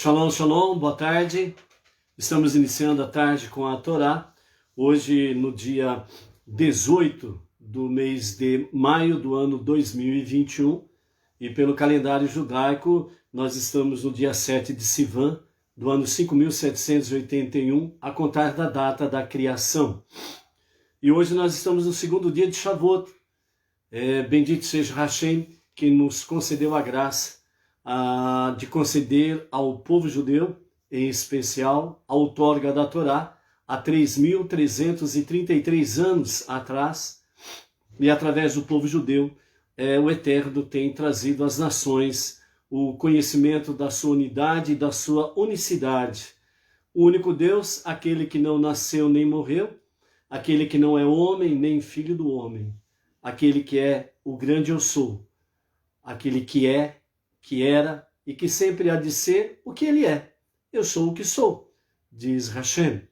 Shalom, shalom, boa tarde. Estamos iniciando a tarde com a Torá. Hoje, no dia 18 do mês de maio do ano 2021. E pelo calendário judaico, nós estamos no dia 7 de Sivan, do ano 5781, a contar da data da criação. E hoje nós estamos no segundo dia de Shavuot. Bendito seja Hashem, que nos concedeu a graça de conceder ao povo judeu, em especial, a outorga da Torá, há 3.333 anos atrás, e através do povo judeu, o Eterno tem trazido às nações o conhecimento da sua unidade e da sua unicidade. O único Deus, aquele que não nasceu nem morreu, aquele que não é homem nem filho do homem, aquele que é o grande eu sou, aquele que é, que era e que sempre há de ser o que ele é. Eu sou o que sou, diz Hashem.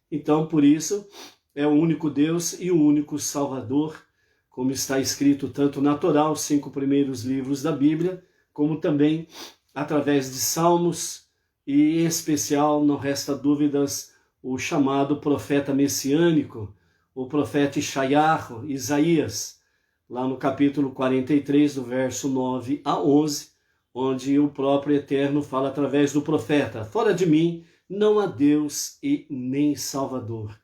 Então, por isso, é o único Deus e o único Salvador, como está escrito tanto na Torá, os 5 primeiros livros da Bíblia, como também através de Salmos e, em especial, não resta dúvidas, o chamado profeta messiânico, o profeta Isaías, lá no capítulo 43, do verso 9 a 11, onde o próprio Eterno fala através do profeta: fora de mim não há Deus e nem Salvador.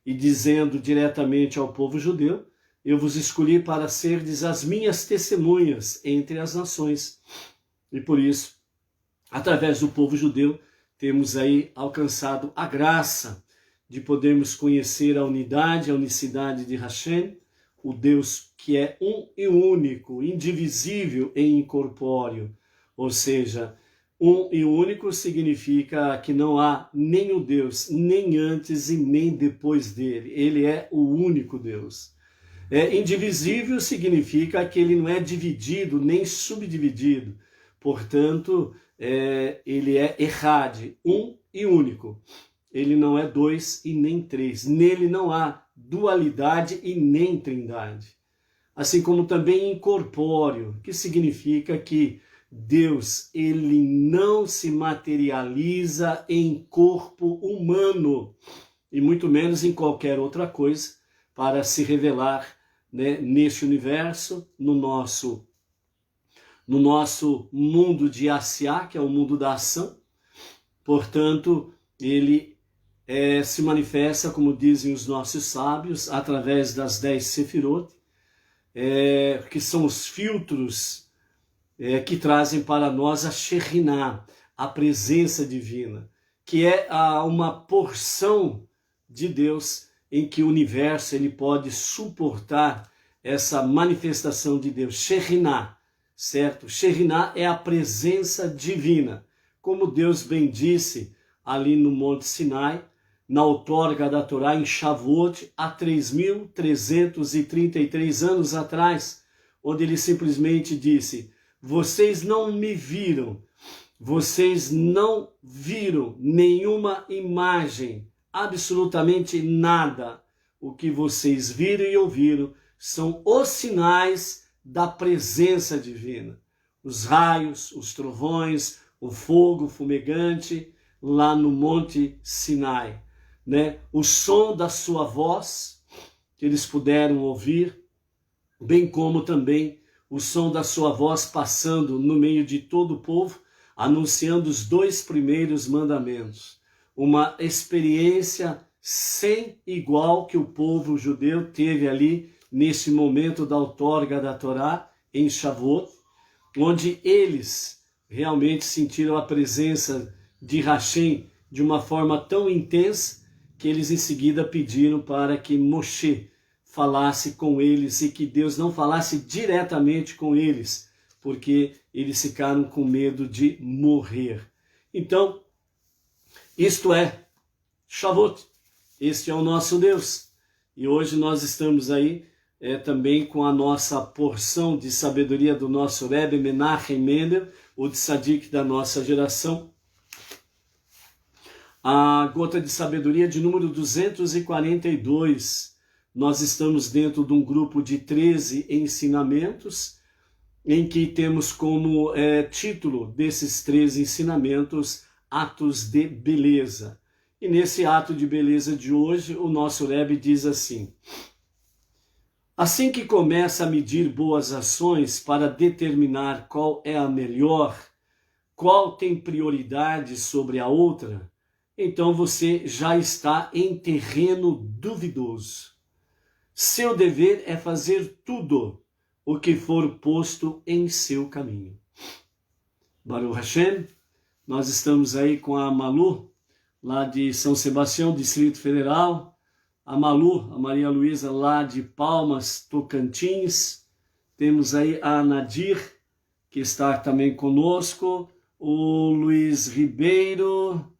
E dizendo diretamente ao povo judeu: eu vos escolhi para serdes as minhas testemunhas entre as nações. E por isso, através do povo judeu, temos aí alcançado a graça de podermos conhecer a unidade, a unicidade de Hashem, o Deus que é um e único, indivisível e incorpóreo. Ou seja, um e único significa que não há nenhum Deus, nem antes e nem depois dele. Ele é o único Deus. Indivisível significa que ele não é dividido nem subdividido. Portanto, ele é Echad, um e único. Ele não é 2 e nem 3. Nele não há dualidade e nem trindade. Assim como também incorpóreo, que significa que Deus, ele não se materializa em corpo humano, e muito menos em qualquer outra coisa, para se revelar, neste universo, no nosso mundo de Asiá, que é o mundo da ação. Portanto, ele se manifesta, como dizem os nossos sábios, através das 10 Sefirot, que são os filtros que trazem para nós a Shekhinah, a presença divina, que é uma porção de Deus em que o universo ele pode suportar essa manifestação de Deus. Shekhinah, certo? Shekhinah é a presença divina, como Deus bem disse ali no Monte Sinai, na outorga da Torá em Shavuot, há 3.333 anos atrás, onde ele simplesmente disse: vocês não me viram, vocês não viram nenhuma imagem, absolutamente nada. O que vocês viram e ouviram são os sinais da presença divina. Os raios, os trovões, o fogo fumegante lá no Monte Sinai, O som da sua voz, que eles puderam ouvir, bem como também o som da sua voz passando no meio de todo o povo, anunciando os 2 primeiros mandamentos. Uma experiência sem igual que o povo judeu teve ali nesse momento da outorga da Torá em Shavuot, onde eles realmente sentiram a presença de Hashem de uma forma tão intensa que eles em seguida pediram para que Moshe falasse com eles e que Deus não falasse diretamente com eles, porque eles ficaram com medo de morrer. Então, isto é Shavuot, este é o nosso Deus. E hoje nós estamos aí também com a nossa porção de sabedoria do nosso Rebbe Menachem Mendel, o tzadik da nossa geração, a gota de sabedoria de número 242. Nós estamos dentro de um grupo de 13 ensinamentos, em que temos como título desses 13 ensinamentos atos de beleza. E nesse ato de beleza de hoje, o nosso Rebbe diz assim: assim que começa a medir boas ações para determinar qual é a melhor, qual tem prioridade sobre a outra, então você já está em terreno duvidoso. Seu dever é fazer tudo o que for posto em seu caminho. Baruch Hashem, nós estamos aí com a Malu, lá de São Sebastião, Distrito Federal, a Malu, a Maria Luísa, lá de Palmas, Tocantins, temos aí a Nadir, que está também conosco, o Luiz Ribeiro,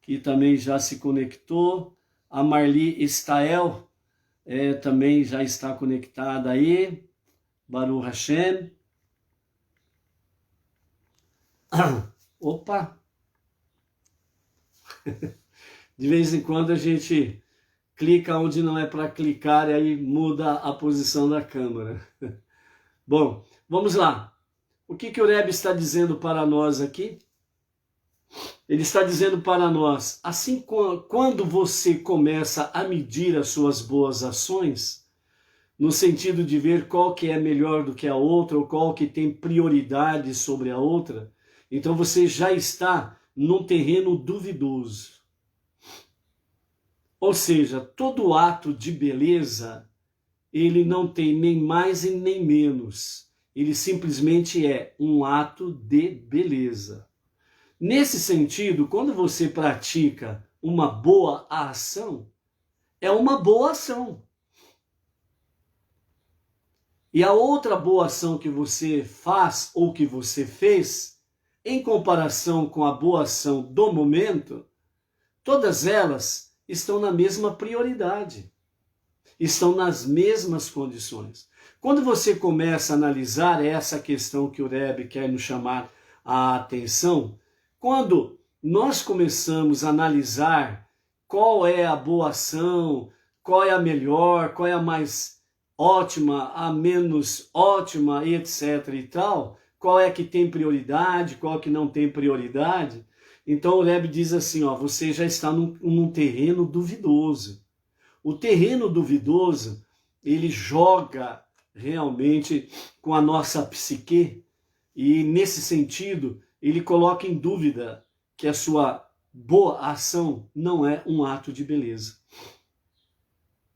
que também já se conectou, a Marli Estael, também já está conectada aí, Baruch Hashem. Opa! De vez em quando a gente clica onde não é para clicar e aí muda a posição da câmera. Bom, vamos lá. O que o Rebbe está dizendo para nós aqui? Ele está dizendo para nós, assim quando você começa a medir as suas boas ações, no sentido de ver qual que é melhor do que a outra, ou qual que tem prioridade sobre a outra, então você já está num terreno duvidoso. Ou seja, todo ato de beleza, ele não tem nem mais e nem menos. Ele simplesmente é um ato de beleza. Nesse sentido, quando você pratica uma boa ação, é uma boa ação. E a outra boa ação que você faz ou que você fez, em comparação com a boa ação do momento, todas elas estão na mesma prioridade, estão nas mesmas condições. Quando você começa a analisar essa questão que o Rebbe quer nos chamar a atenção, quando nós começamos a analisar qual é a boa ação, qual é a melhor, qual é a mais ótima, a menos ótima, etc. e tal, qual é que tem prioridade, qual que não tem prioridade, então o Rebbe diz assim, ó, você já está num terreno duvidoso. O terreno duvidoso, ele joga realmente com a nossa psique e nesse sentido ele coloca em dúvida que a sua boa ação não é um ato de beleza.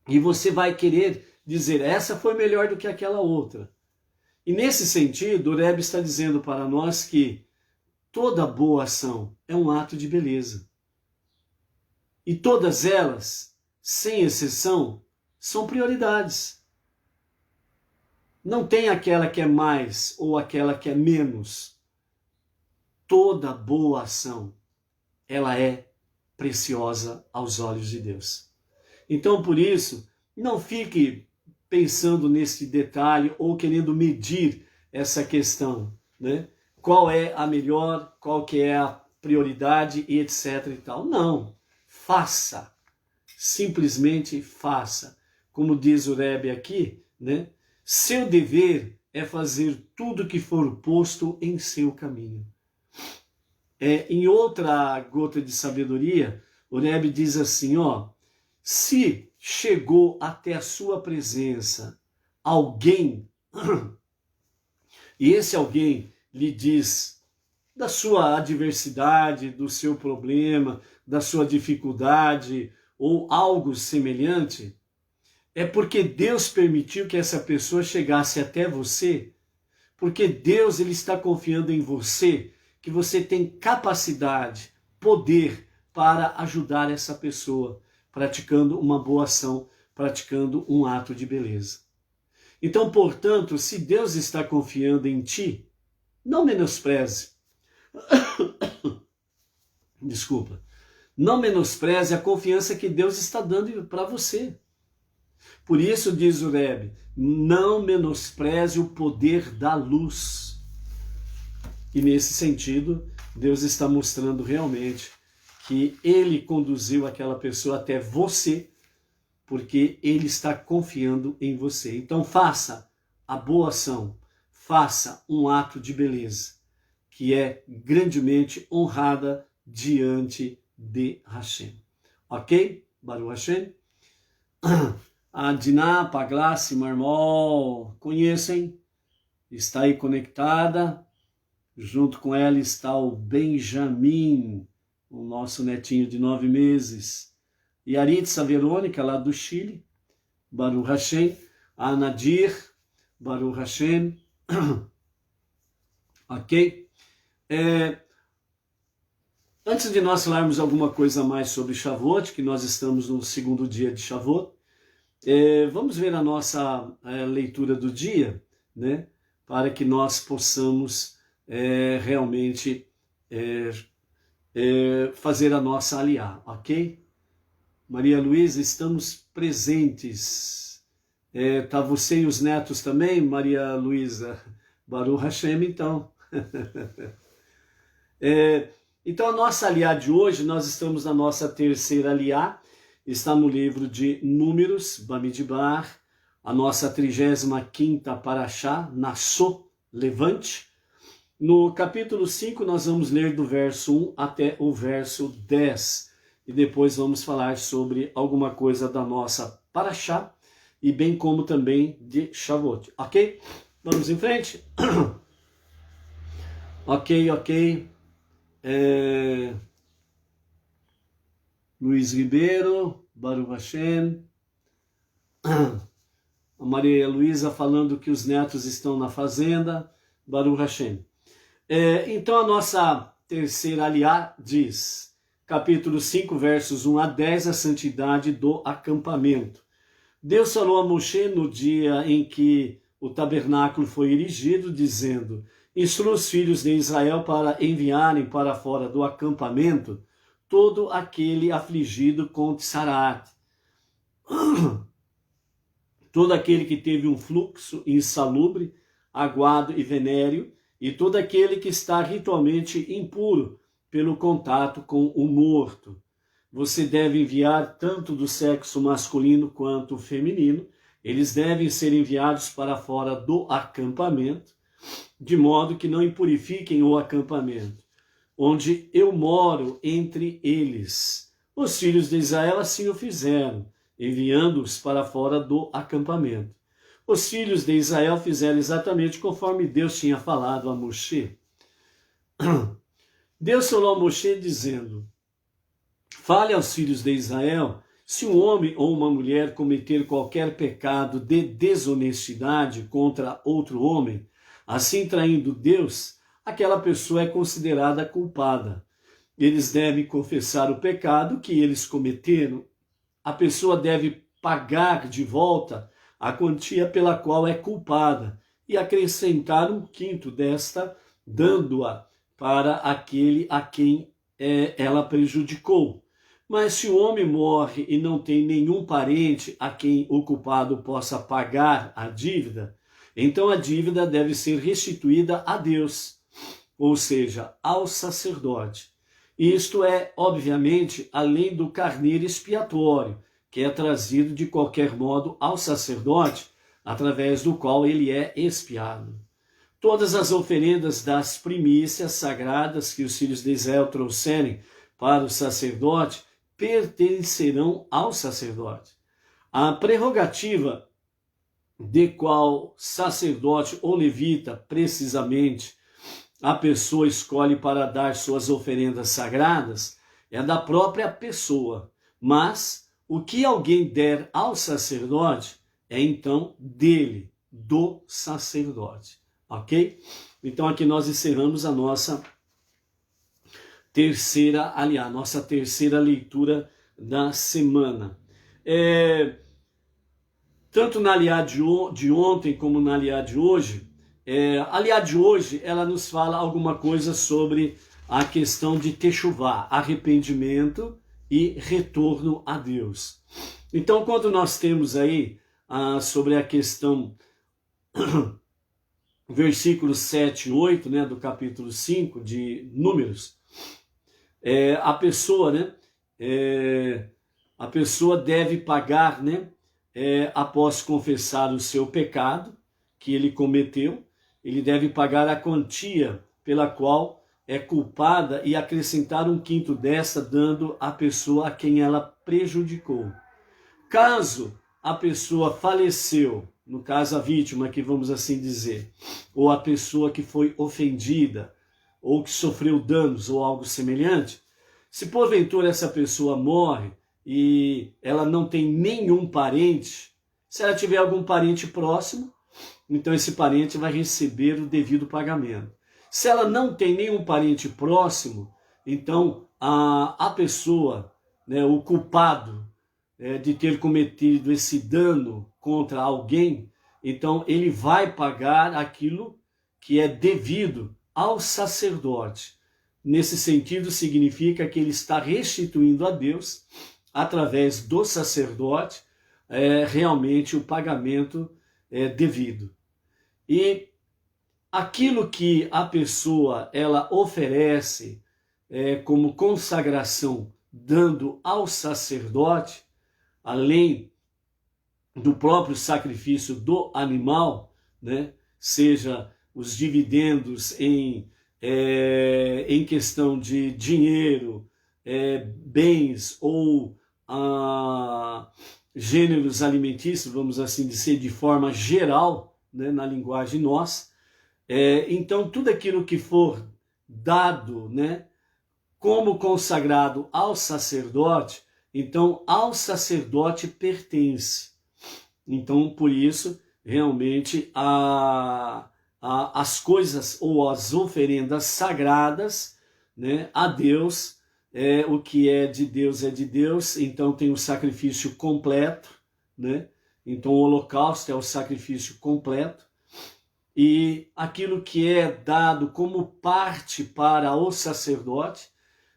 E você vai querer dizer, essa foi melhor do que aquela outra. E nesse sentido, o Rebbe está dizendo para nós que toda boa ação é um ato de beleza. E todas elas, sem exceção, são prioridades. Não tem aquela que é mais ou aquela que é menos. Toda boa ação, ela é preciosa aos olhos de Deus. Então, por isso, não fique pensando nesse detalhe ou querendo medir essa questão, né? Qual é a melhor, qual que é a prioridade e etc e tal. Não, faça, simplesmente faça. Como diz o Rebbe aqui, né? Seu dever é fazer tudo que for posto em seu caminho. Em outra gota de sabedoria, o Rebbe diz assim, ó, se chegou até a sua presença alguém, e esse alguém lhe diz da sua adversidade, do seu problema, da sua dificuldade ou algo semelhante, é porque Deus permitiu que essa pessoa chegasse até você, porque Deus ele está confiando em você, que você tem capacidade, poder para ajudar essa pessoa, praticando uma boa ação, praticando um ato de beleza. Então, portanto, se Deus está confiando em ti, não menospreze. Desculpa. Não menospreze a confiança que Deus está dando para você. Por isso, diz o Rebbe, não menospreze o poder da luz. E nesse sentido, Deus está mostrando realmente que Ele conduziu aquela pessoa até você, porque Ele está confiando em você. Então faça a boa ação, faça um ato de beleza, que é grandemente honrada diante de Hashem. Ok? Baruch Hashem. A Diná Paglassi Marmol, conhecem? Está aí conectada. Junto com ela está o Benjamin, o nosso netinho de 9 meses. E a Aritza Verônica, lá do Chile. Baruch Hashem. A Nadir, Baruch Hashem. Ok? Antes de nós falarmos alguma coisa mais sobre Shavuot, que nós estamos no segundo dia de Shavuot, vamos ver a nossa leitura do dia, né? Para que nós possamos realmente fazer a nossa aliá, ok? Maria Luísa, estamos presentes. Tá você e os netos também, Maria Luísa? Baruch Hashem, então. Então, a nossa aliá de hoje, nós estamos na nossa terceira aliá, está no livro de Números, Bamidbar, a nossa 35ª Parashá, Nassô, Levante. No capítulo 5, nós vamos ler do verso 1 até o verso 10, e depois vamos falar sobre alguma coisa da nossa Parashá, e bem como também de Shavuot, ok? Vamos em frente? Ok. Luiz Ribeiro, Baruch Hashem. A Maria Luísa falando que os netos estão na fazenda, Baruch Hashem. Então a nossa terceira aliá diz, capítulo 5, versos 1 a 10, a santidade do acampamento. Deus falou a Moshe no dia em que o tabernáculo foi erigido, dizendo: instrua os filhos de Israel para enviarem para fora do acampamento todo aquele afligido com Tsarat, todo aquele que teve um fluxo insalubre, aguado e venéreo, e todo aquele que está ritualmente impuro pelo contato com o morto. Você deve enviar tanto do sexo masculino quanto feminino. Eles devem ser enviados para fora do acampamento, de modo que não impurifiquem o acampamento, onde eu moro entre eles. Os filhos de Israel assim o fizeram, enviando-os para fora do acampamento. Os filhos de Israel fizeram exatamente conforme Deus tinha falado a Moshe. Deus falou a Moshe dizendo: fale aos filhos de Israel, se um homem ou uma mulher cometer qualquer pecado de desonestidade contra outro homem, assim traindo Deus, aquela pessoa é considerada culpada. Eles devem confessar o pecado que eles cometeram. A pessoa deve pagar de volta a quantia pela qual é culpada e acrescentar 1/5 desta, dando-a para aquele a quem ela prejudicou. Mas se o homem morre e não tem nenhum parente a quem o culpado possa pagar a dívida, então a dívida deve ser restituída a Deus, ou seja, ao sacerdote. Isto é, obviamente, além do carneiro expiatório, que é trazido de qualquer modo ao sacerdote, através do qual ele é expiado. Todas as oferendas das primícias sagradas que os filhos de Israel trouxerem para o sacerdote pertencerão ao sacerdote. A prerrogativa de qual sacerdote ou levita, precisamente, a pessoa escolhe para dar suas oferendas sagradas é da própria pessoa, mas o que alguém der ao sacerdote é então dele, do sacerdote, ok? Então aqui nós encerramos a nossa terceira aliá, nossa terceira leitura da semana. Tanto na aliá de ontem como na aliá de hoje, a aliá de hoje ela nos fala alguma coisa sobre a questão de Teshuvá, arrependimento e retorno a Deus. Então, quando nós temos aí sobre a questão, versículos 7 e 8, né, do capítulo 5 de Números, a pessoa, né, a pessoa deve pagar, né, após confessar o seu pecado que ele cometeu, ele deve pagar a quantia pela qual é culpada e acrescentar 1/5 dessa, dando à pessoa a quem ela prejudicou. Caso a pessoa faleceu, no caso a vítima, que vamos assim dizer, ou a pessoa que foi ofendida, ou que sofreu danos ou algo semelhante, se porventura essa pessoa morre e ela não tem nenhum parente, se ela tiver algum parente próximo, então esse parente vai receber o devido pagamento. Se ela não tem nenhum parente próximo, então a pessoa, né, o culpado de ter cometido esse dano contra alguém, então ele vai pagar aquilo que é devido ao sacerdote. Nesse sentido, significa que ele está restituindo a Deus, através do sacerdote, realmente o pagamento devido. E aquilo que a pessoa ela oferece como consagração, dando ao sacerdote, além do próprio sacrifício do animal, né, seja os dividendos em questão de dinheiro, bens ou gêneros alimentícios, vamos assim dizer, de forma geral, né, na linguagem nossa. Então, tudo aquilo que for dado, né, como consagrado ao sacerdote, então ao sacerdote pertence. Então, por isso, realmente, as coisas ou as oferendas sagradas, né, a Deus, o que é de Deus, então tem o sacrifício completo, né? Então o holocausto é o sacrifício completo, e aquilo que é dado como parte para o sacerdote,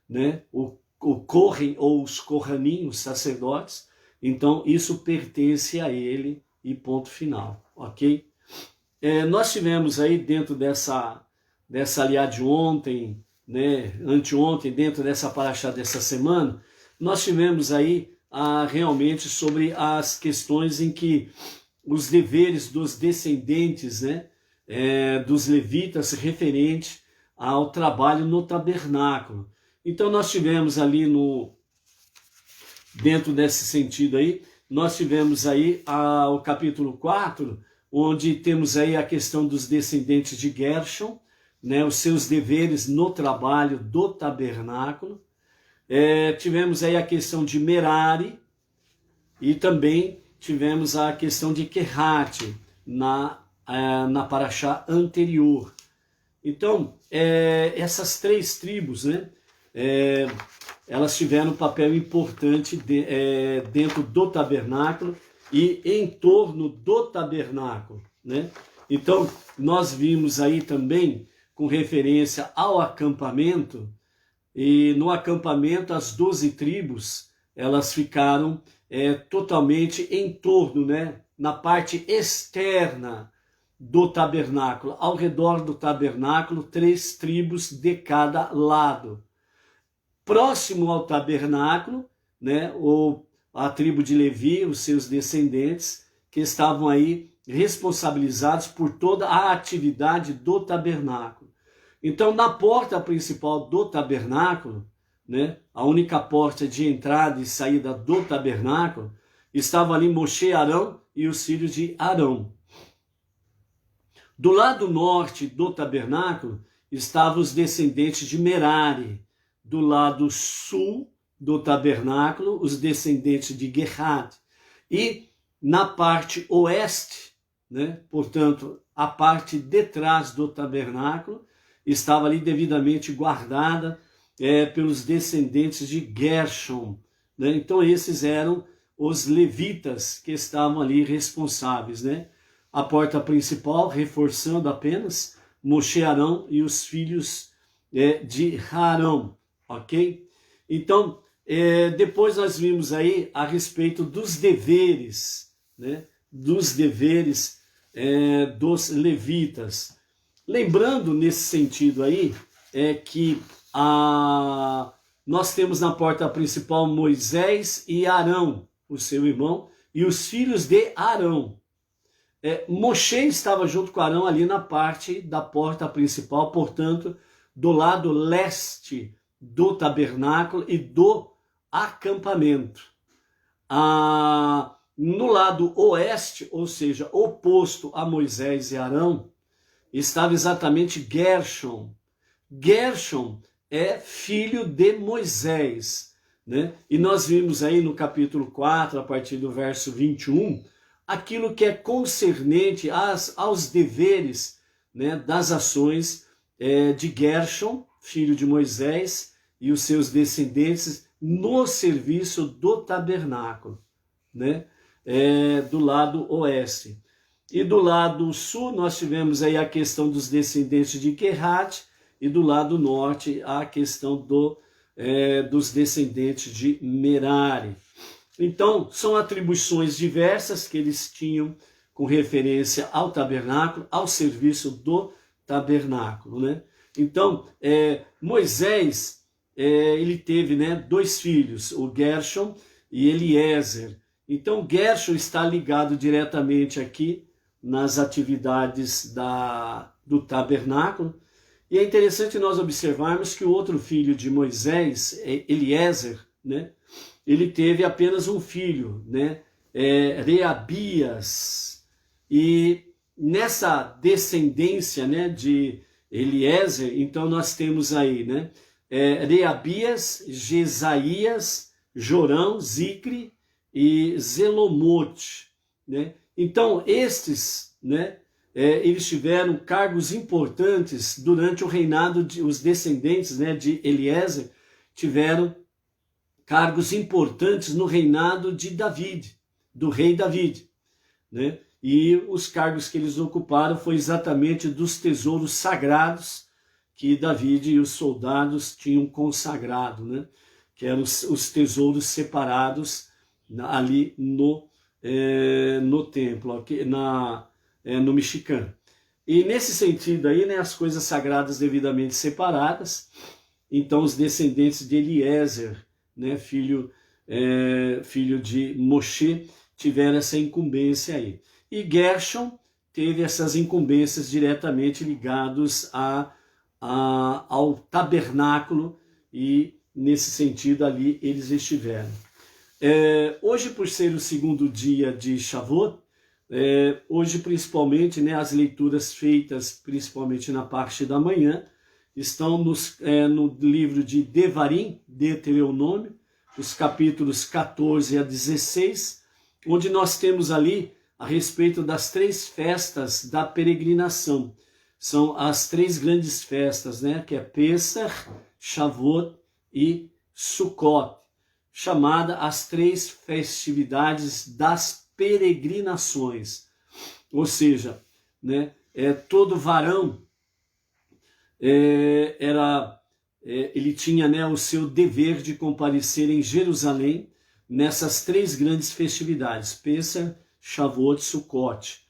né, o Kohen ou os Kohanim, os sacerdotes, então isso pertence a ele e ponto final, ok? Nós tivemos aí dentro dessa aliá de ontem, né, anteontem, dentro dessa paraxá dessa semana, nós tivemos aí realmente sobre as questões em que os deveres dos descendentes, né, dos levitas referente ao trabalho no tabernáculo. Então nós tivemos ali dentro desse sentido aí, nós tivemos aí o capítulo 4, onde temos aí a questão dos descendentes de Gershon, né, os seus deveres no trabalho do tabernáculo. Tivemos aí a questão de Merari e também tivemos a questão de Kehat na paraxá anterior. Então, essas 3 tribos, né, elas tiveram um papel importante dentro do tabernáculo e em torno do tabernáculo, né? Então, nós vimos aí também, com referência ao acampamento, e no acampamento as 12 tribos, elas ficaram totalmente em torno, né, na parte externa do tabernáculo, ao redor do tabernáculo, 3 tribos de cada lado. Próximo ao tabernáculo, né, a tribo de Levi, os seus descendentes, que estavam aí responsabilizados por toda a atividade do tabernáculo. Então, na porta principal do tabernáculo, né, a única porta de entrada e saída do tabernáculo, estava ali Moshe, Arão e os filhos de Arão. Do lado norte do tabernáculo estavam os descendentes de Merari. Do lado sul do tabernáculo, os descendentes de Gerhat. E na parte oeste, né, portanto, a parte de trás do tabernáculo, estava ali devidamente guardada pelos descendentes de Gershon. Né? Então esses eram os levitas que estavam ali responsáveis. Né? A porta principal, reforçando apenas, Moshe, Arão e os filhos de Arão. Ok? Então, depois nós vimos aí a respeito dos deveres, né? Dos deveres dos levitas. Lembrando nesse sentido aí, que nós temos na porta principal Moisés e Arão, o seu irmão, e os filhos de Arão. Moshe estava junto com Arão ali na parte da porta principal, portanto, do lado leste do tabernáculo e do acampamento. No lado oeste, ou seja, oposto a Moisés e Arão, estava exatamente Gershom. Gershom é filho de Moisés, né? E nós vimos aí no capítulo 4, a partir do verso 21, aquilo que é concernente aos deveres, né, das ações de Gershom, filho de Moisés, e os seus descendentes no serviço do tabernáculo, né? Do lado oeste. E do lado sul nós tivemos aí a questão dos descendentes de Quehat, e do lado norte a questão dos descendentes de Merari. Então, são atribuições diversas que eles tinham com referência ao tabernáculo, ao serviço do tabernáculo, né? Então, Moisés, ele teve, né, 2 filhos, o Gershom e Eliezer. Então, Gershom está ligado diretamente aqui nas atividades do tabernáculo. E é interessante nós observarmos que o outro filho de Moisés, Eliezer, né, ele teve apenas um filho, né, Reabias. E nessa descendência, né, de Eliezer, então nós temos aí, né, Reabias, Jesaías, Jorão, Zicre e Zelomote, né? Então estes, né, eles tiveram cargos importantes durante o reinado os descendentes, né, de Eliezer tiveram cargos importantes no reinado de David, do rei David, né? E os cargos que eles ocuparam foi exatamente dos tesouros sagrados que David e os soldados tinham consagrado, né? Que eram os tesouros separados ali no templo, aqui no Mexicano. E nesse sentido aí, né, as coisas sagradas devidamente separadas, então os descendentes de Eliezer, né, filho de Moshe, tiveram essa incumbência aí. E Gershom teve essas incumbências diretamente ligados ao tabernáculo, e nesse sentido ali eles estiveram. Hoje, por ser o segundo dia de Shavuot, hoje principalmente, né, as leituras feitas principalmente na parte da manhã estão no livro de Devarim, Deuteronômio, os capítulos 14 a 16, onde nós temos ali a respeito das 3 festas da peregrinação. São as 3 grandes festas, né, que é Pessach, Shavuot e Sukkot, chamada as 3 festividades das peregrinações. Ou seja, né, todo varão ele tinha, né, o seu dever de comparecer em Jerusalém nessas 3 grandes festividades, Pessach, Shavuot e Sukkot.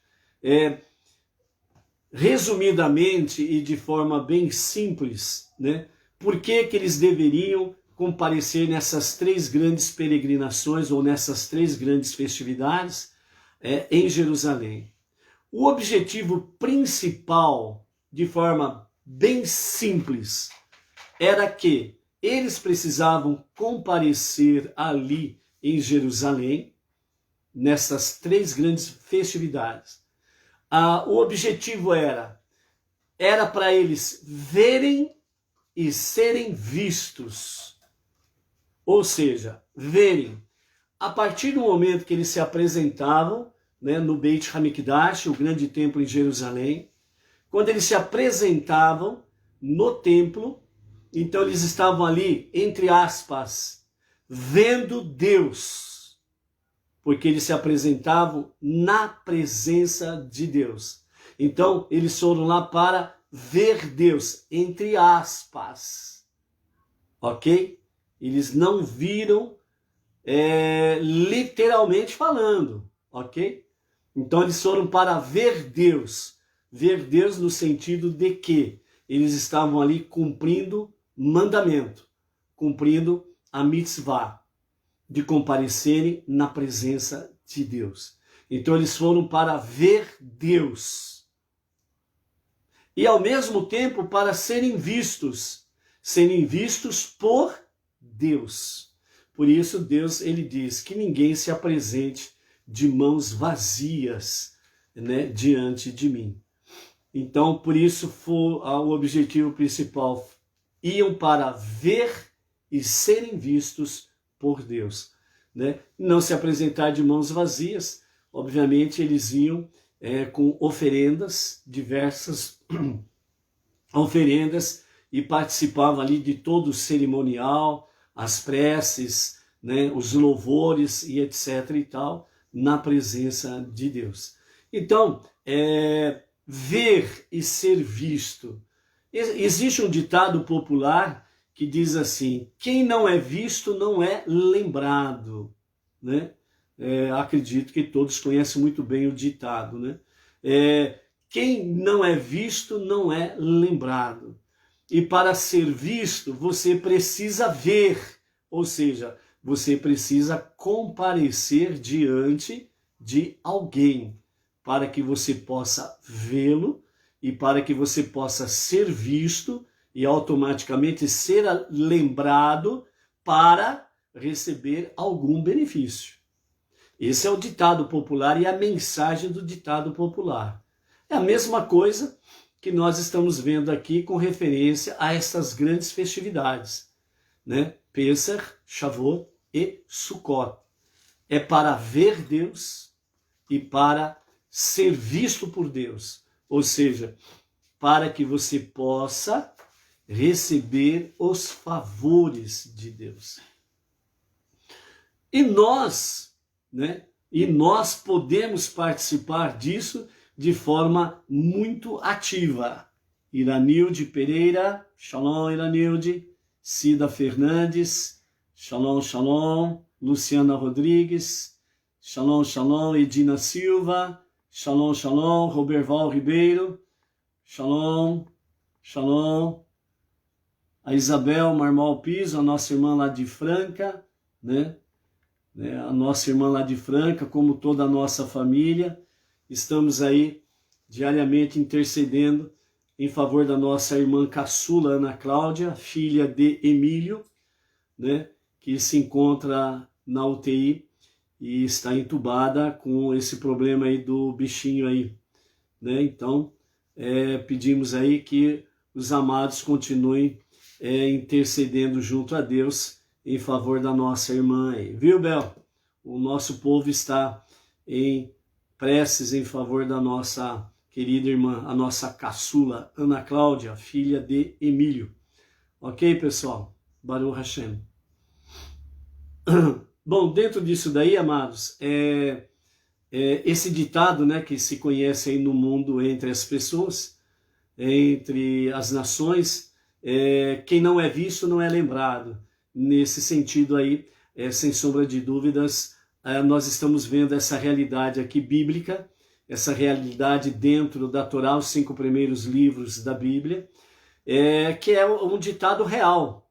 Resumidamente e de forma bem simples, né, por que eles deveriam comparecer nessas 3 grandes peregrinações ou nessas 3 grandes festividades em Jerusalém? O objetivo principal, de forma bem simples, era que eles precisavam comparecer ali em Jerusalém, nessas 3 grandes festividades. O objetivo era para eles verem e serem vistos. Ou seja, verem, a partir do momento que eles se apresentavam, né, no Beit HaMikdash, o grande templo em Jerusalém, quando eles se apresentavam no templo, então eles estavam ali, entre aspas, vendo Deus, porque eles se apresentavam na presença de Deus. Então eles foram lá para ver Deus, entre aspas, ok? Eles não viram literalmente falando, ok? Então eles foram para ver Deus no sentido de que eles estavam ali cumprindo mandamento, cumprindo a mitzvah de comparecerem na presença de Deus. Então eles foram para ver Deus. e ao mesmo tempo para serem vistos por Deus. Por isso Deus, ele diz que ninguém se apresente de mãos vazias, né, diante de mim. Então, por isso foi o objetivo principal. Iam para ver e serem vistos por Deus, né? Não se apresentar de mãos vazias. Obviamente, eles iam com oferendas, diversas oferendas, e participavam ali de todo o cerimonial, as preces, né, os louvores e etc. e tal, na presença de Deus. Então, ver e ser visto. Existe um ditado popular que diz assim: quem não é visto não é lembrado, né? Acredito que todos conhecem muito bem o ditado, né? Quem não é visto não é lembrado. E para ser visto, você precisa ver, ou seja, você precisa comparecer diante de alguém, para que você possa vê-lo e para que você possa ser visto e automaticamente ser lembrado para receber algum benefício. Esse é o ditado popular e a mensagem do ditado popular. É a mesma coisa que nós estamos vendo aqui com referência a essas grandes festividades, né? Pêssar, Shavuot e Sukkot. É para ver Deus e para ser visto por Deus, ou seja, para que você possa receber os favores de Deus. E nós, né? E nós podemos participar disso de forma muito ativa. Iranilde Pereira, shalom Iranilde, Cida Fernandes, shalom, shalom, Luciana Rodrigues, shalom, shalom, Edina Silva, shalom, shalom, Roberval Ribeiro, shalom, shalom, a Isabel Marmol Piso, a nossa irmã lá de Franca, né? A nossa irmã lá de Franca, como toda a nossa família, estamos aí diariamente intercedendo em favor da nossa irmã caçula Ana Cláudia, filha de Emílio, né, que se encontra na UTI e está entubada com esse problema aí do bichinho aí, né? Então, pedimos aí que os amados continuem intercedendo junto a Deus em favor da nossa irmã aí. Viu, Bel? O nosso povo está em preces em favor da nossa querida irmã, a nossa caçula Ana Cláudia, filha de Emílio. Ok, pessoal? Baruch Hashem. Bom, dentro disso daí, amados, esse ditado, né, que se conhece aí no mundo entre as pessoas, entre as nações, quem não é visto não é lembrado. Nesse sentido aí, sem sombra de dúvidas, nós estamos vendo essa realidade aqui bíblica, essa realidade dentro da Torá, os 5 primeiros livros da Bíblia, que é um ditado real.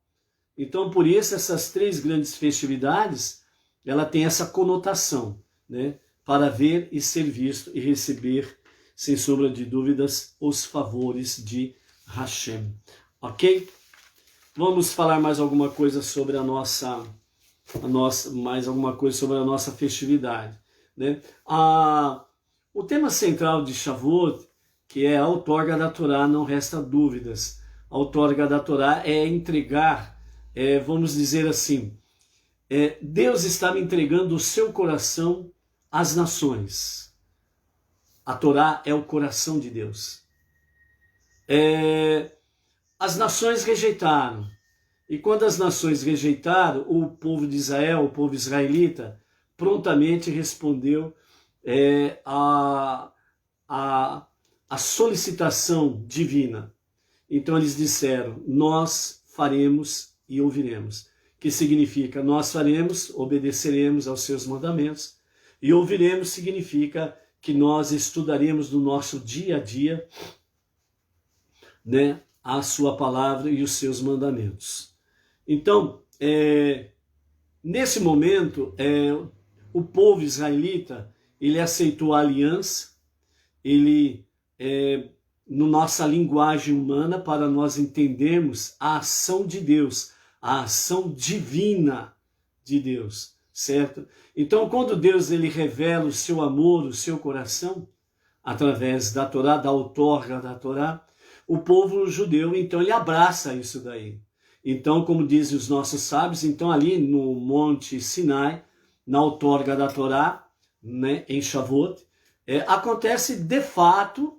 Então, por isso, essas 3 grandes festividades, ela tem essa conotação, né? Para ver e ser visto e receber, sem sombra de dúvidas, os favores de Hashem. Ok? Vamos falar mais alguma coisa sobre mais alguma coisa sobre a nossa festividade, né? O tema central de Shavuot, que é a outorga da Torá, não resta dúvidas. A outorga da Torá é entregar, vamos dizer assim, Deus está me entregando o seu coração às nações. A Torá é o coração de Deus. As nações rejeitaram. E quando as nações rejeitaram, o povo de Israel, o povo israelita, prontamente respondeu a solicitação divina. Então eles disseram: nós faremos e ouviremos. Que significa: nós faremos, obedeceremos aos seus mandamentos, e ouviremos significa que nós estudaremos no nosso dia a dia, né, a sua palavra e os seus mandamentos. Então, nesse momento, o povo israelita, ele aceitou a aliança, ele na nossa linguagem humana para nós entendermos a ação de Deus, a ação divina de Deus, certo? Então, quando Deus ele revela o seu amor, o seu coração, através da Torá, da outorga da Torá, o povo judeu, então, ele abraça isso daí. Então, como dizem os nossos sábios, então ali no Monte Sinai, na outorga da Torá, né, em Shavuot, acontece de fato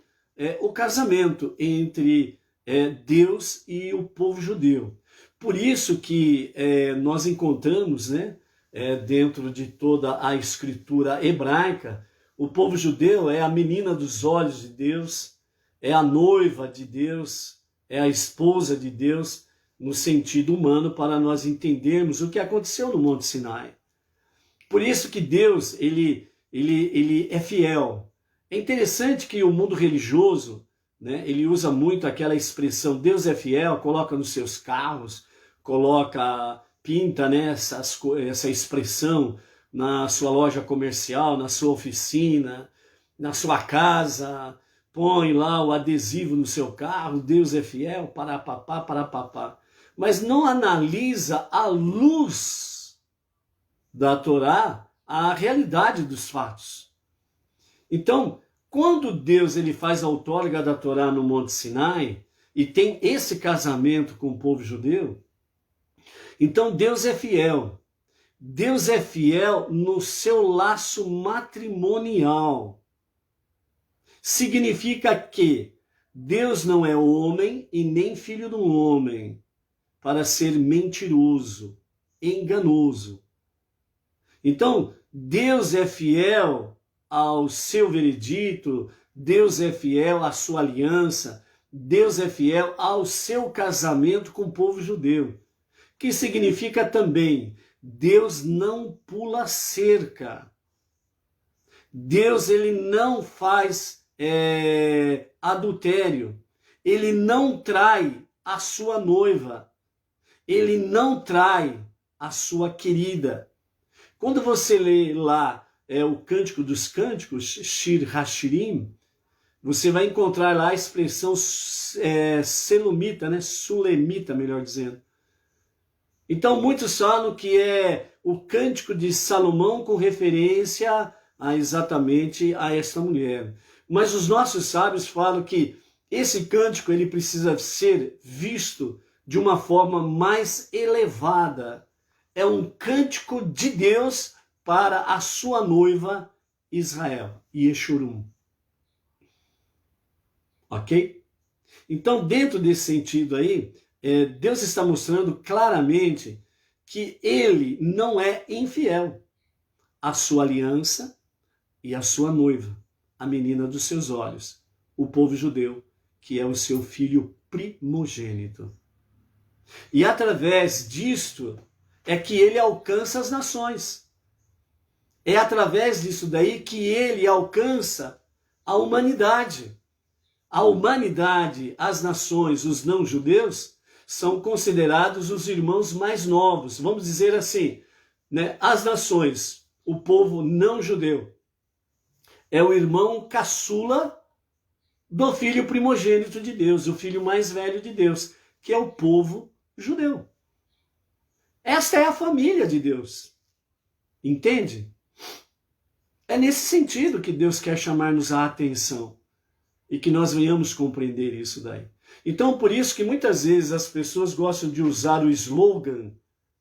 o casamento entre Deus e o povo judeu. Por isso que nós encontramos, né, dentro de toda a escritura hebraica, o povo judeu é a menina dos olhos de Deus, é a noiva de Deus, é a esposa de Deus, no sentido humano, para nós entendermos o que aconteceu no Monte Sinai. Por isso que Deus, ele é fiel. É interessante que o mundo religioso, né, ele usa muito aquela expressão Deus é fiel, coloca nos seus carros, pinta, né, essa expressão na sua loja comercial, na sua oficina, na sua casa, põe lá o adesivo no seu carro, Deus é fiel, parapapá, parapapá. Mas não analisa à luz da Torá a realidade dos fatos. Então, quando Deus ele faz a outorga da Torá no Monte Sinai e tem esse casamento com o povo judeu, então Deus é fiel. Deus é fiel no seu laço matrimonial. Significa que Deus não é homem e nem filho de um homem para ser mentiroso, enganoso. Então, Deus é fiel ao seu veredito, Deus é fiel à sua aliança, Deus é fiel ao seu casamento com o povo judeu. Que significa também, Deus não pula cerca. Deus ele não faz adultério. Ele não trai a sua noiva. Ele não trai a sua querida. Quando você lê lá o Cântico dos Cânticos, Shir Hashirim, você vai encontrar lá a expressão selomita, né? Sulemita, melhor dizendo. Então muitos falam que é o Cântico de Salomão com referência exatamente a esta mulher. Mas os nossos sábios falam que esse cântico ele precisa ser visto de uma forma mais elevada. É um cântico de Deus para a sua noiva Israel, Yeshurun. Ok? Então, dentro desse sentido aí, Deus está mostrando claramente que ele não é infiel à sua aliança e à sua noiva, a menina dos seus olhos, o povo judeu, que é o seu filho primogênito. E através disto é que ele alcança as nações. É através disso daí que ele alcança a humanidade. A humanidade, as nações, os não-judeus, são considerados os irmãos mais novos. Vamos dizer assim, né? As nações, o povo não-judeu, é o irmão caçula do filho primogênito de Deus, o filho mais velho de Deus, que é o povo judeu. Esta é a família de Deus. Entende? É nesse sentido que Deus quer chamar-nos a atenção e que nós venhamos compreender isso daí. Então, por isso que muitas vezes as pessoas gostam de usar o slogan,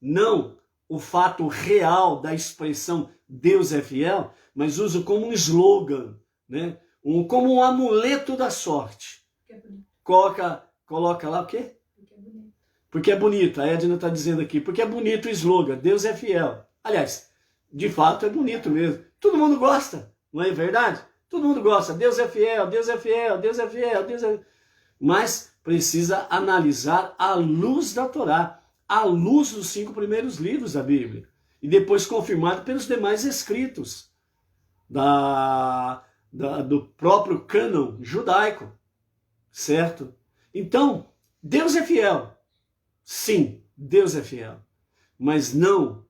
não o fato real da expressão Deus é fiel, mas usam como um slogan, né? Como um amuleto da sorte. Coloca lá o quê? Porque é bonito. Porque é bonito. A Edna está dizendo aqui, porque é bonito o slogan, Deus é fiel. Aliás, de fato é bonito mesmo. Todo mundo gosta, não é verdade? Todo mundo gosta, Deus é fiel, Deus é fiel, Deus é fiel, Deus é... Mas precisa analisar à luz da Torá, à luz dos 5 primeiros livros da Bíblia, e depois confirmado pelos demais escritos do próprio cânon judaico, certo? Então, Deus é fiel. Sim, Deus é fiel, mas não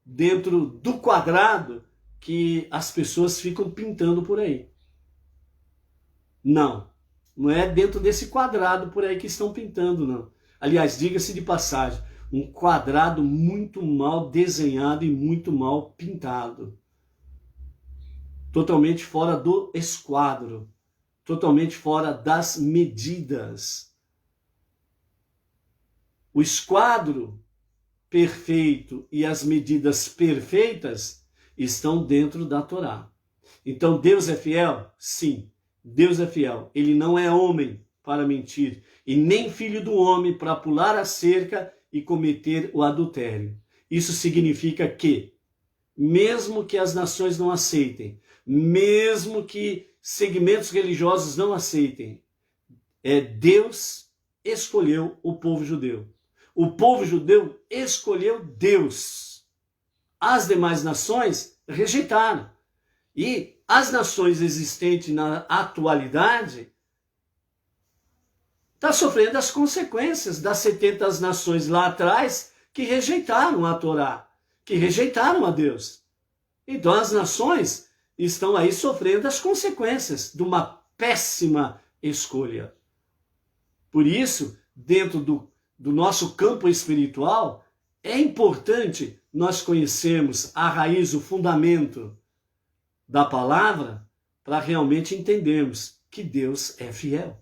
dentro do quadrado que as pessoas ficam pintando por aí. Não, Não é dentro desse quadrado por aí que estão pintando, não. Aliás, diga-se de passagem, um quadrado muito mal desenhado e muito mal pintado. Totalmente fora do esquadro. Totalmente fora das medidas. O esquadro perfeito e as medidas perfeitas estão dentro da Torá. Então Deus é fiel? Sim, Deus é fiel. Ele não é homem para mentir e nem filho do homem para pular a cerca e cometer o adultério. Isso significa que, mesmo que as nações não aceitem, mesmo que segmentos religiosos não aceitem, Deus escolheu o povo judeu. O povo judeu escolheu Deus. As demais nações rejeitaram. E as nações existentes na atualidade estão sofrendo as consequências das 70 nações lá atrás que rejeitaram a Torá, que rejeitaram a Deus. Então as nações estão aí sofrendo as consequências de uma péssima escolha. Por isso, dentro do nosso campo espiritual, é importante nós conhecermos a raiz, o fundamento da palavra, para realmente entendermos que Deus é fiel.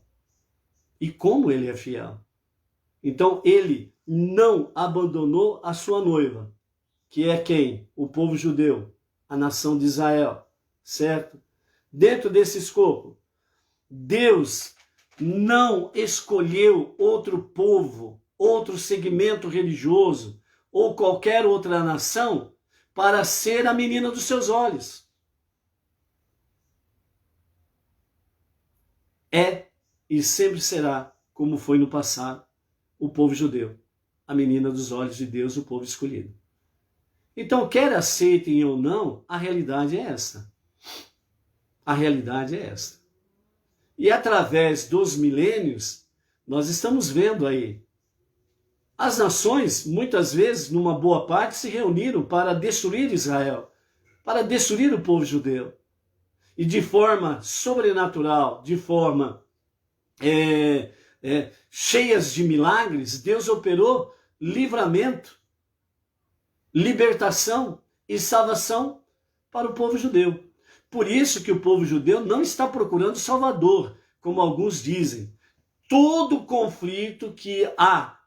E como ele é fiel. Então, ele não abandonou a sua noiva, que é quem? O povo judeu, a nação de Israel, certo? Dentro desse escopo, Deus não escolheu outro povo, outro segmento religioso ou qualquer outra nação para ser a menina dos seus olhos. É e sempre será, como foi no passado, o povo judeu, a menina dos olhos de Deus, o povo escolhido. Então, quer aceitem ou não, a realidade é esta. A realidade é esta. E através dos milênios, nós estamos vendo aí, as nações, muitas vezes, numa boa parte, se reuniram para destruir Israel, para destruir o povo judeu. E de forma sobrenatural, de forma cheias de milagres, Deus operou livramento, libertação e salvação para o povo judeu. Por isso que o povo judeu não está procurando Salvador, como alguns dizem. Todo conflito que há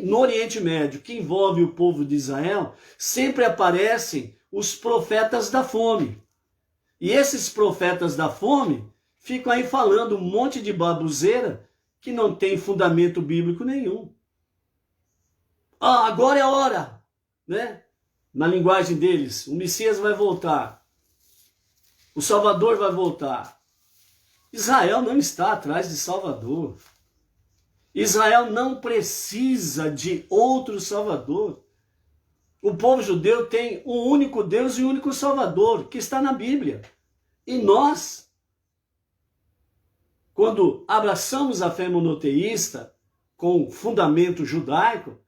no Oriente Médio, que envolve o povo de Israel, sempre aparecem os profetas da fome. E esses profetas da fome ficam aí falando um monte de baboseira que não tem fundamento bíblico nenhum. Agora é a hora, né? Na linguagem deles, o Messias vai voltar. O Salvador vai voltar. Israel não está atrás de Salvador. Israel não precisa de outro Salvador. O povo judeu tem um único Deus e um único Salvador, que está na Bíblia. E nós, quando abraçamos a fé monoteísta com fundamento judaico,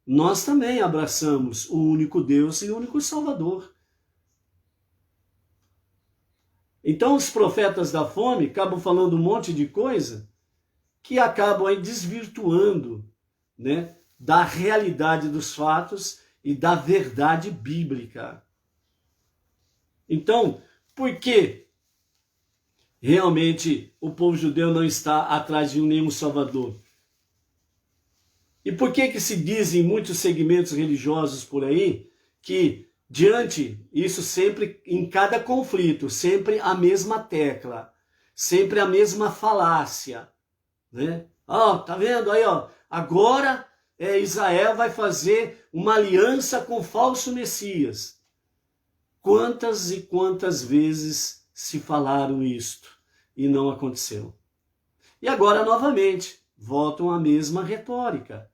nós também abraçamos o único Deus e o único Salvador. Então os profetas da fome acabam falando um monte de coisa que acabam aí desvirtuando, né, da realidade dos fatos e da verdade bíblica. Então, por que realmente o povo judeu não está atrás de nenhum Salvador? E por que se dizem muitos segmentos religiosos por aí que diante, isso sempre, em cada conflito, sempre a mesma tecla, sempre a mesma falácia, né? Tá vendo aí, agora Israel vai fazer uma aliança com o falso Messias. Quantas e quantas vezes se falaram isto e não aconteceu? E agora, novamente, voltam à mesma retórica.